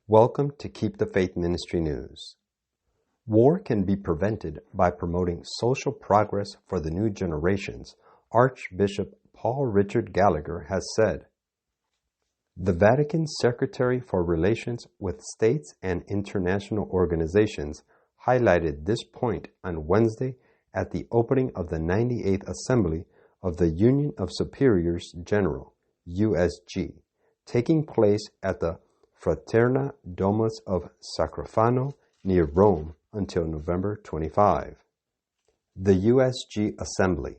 Welcome to Keep the Faith Ministry News. War can be prevented by promoting social progress for the new generations, Archbishop Paul Richard Gallagher has said. The Vatican Secretary for Relations with States and International Organizations highlighted this point on Wednesday at the opening of the 98th Assembly of the Union of Superiors General, USG, taking place at the Fraterna Domus of Sacrofano near Rome until November 25. The USG Assembly.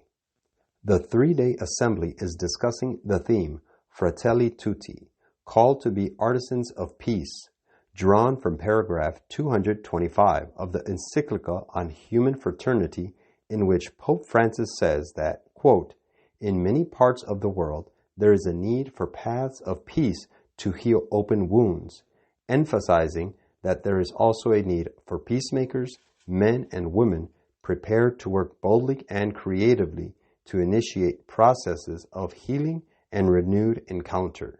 The three-day assembly is discussing the theme Fratelli Tutti, called to be artisans of peace, drawn from paragraph 225 of the encyclical on human fraternity, in which Pope Francis says that, quote, "In many parts of the world, there is a need for paths of peace to heal open wounds," emphasizing that there is also a need for peacemakers, men and women prepared to work boldly and creatively to initiate processes of healing and renewed encounter.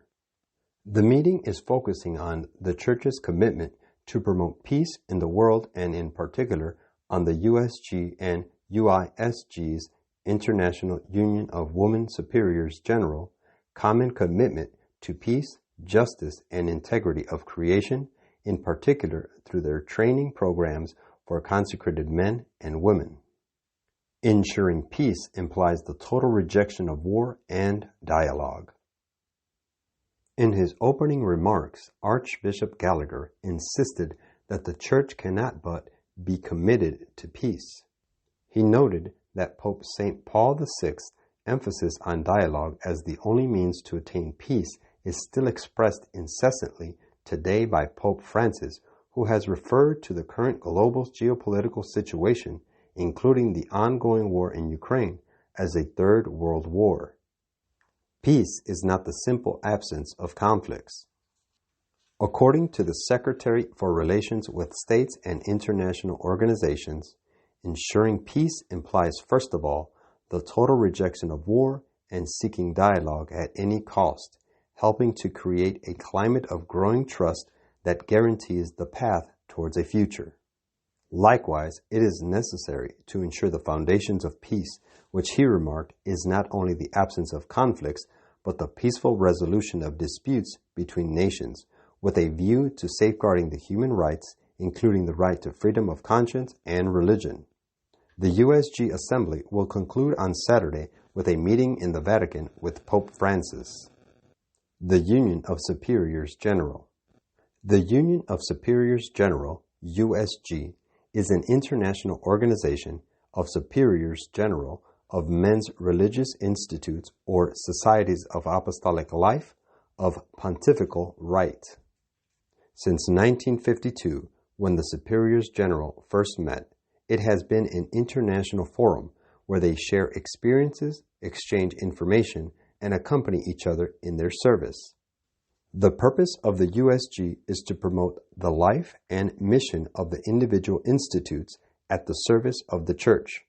The meeting is focusing on the Church's commitment to promote peace in the world and in particular on the USG and UISG's International Union of Women Superiors General common commitment to peace, justice, and integrity of creation, in particular through their training programs for consecrated men and women. Ensuring peace implies the total rejection of war and dialogue. In his opening remarks, Archbishop Gallagher insisted that the Church cannot but be committed to peace. He noted that Pope St. Paul VI's emphasis on dialogue as the only means to attain peace is still expressed incessantly today by Pope Francis, who has referred to the current global geopolitical situation, including the ongoing war in Ukraine, as a third world war. Peace is not the simple absence of conflicts. According to the Secretary for Relations with States and International Organizations, ensuring peace implies, first of all, the total rejection of war and seeking dialogue at any cost, helping to create a climate of growing trust that guarantees the path towards a future. Likewise, it is necessary to ensure the foundations of peace, which he remarked is not only the absence of conflicts, but the peaceful resolution of disputes between nations, with a view to safeguarding the human rights, including the right to freedom of conscience and religion. The USG Assembly will conclude on Saturday with a meeting in the Vatican with Pope Francis. The Union of Superiors General. The Union of Superiors General, USG, is an international organization of superiors general of men's religious institutes or societies of apostolic life of pontifical right. Since 1952, when the superiors general first met, it has been an international forum where they share experiences, exchange information, and accompany each other in their service. The purpose of the USG is to promote the life and mission of the individual institutes at the service of the Church,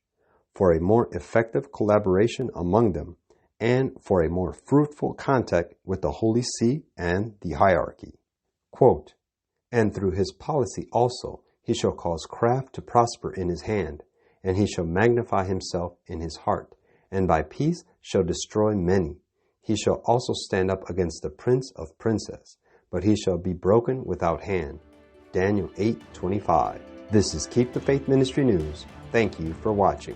for a more effective collaboration among them, and for a more fruitful contact with the Holy See and the hierarchy. Quote, "And through his policy also he shall cause craft to prosper in his hand, and he shall magnify himself in his heart, and by peace shall destroy many. He shall also stand up against the prince of princes, but he shall be broken without hand." Daniel 8:25. This is Keep the Faith Ministry News. Thank you for watching.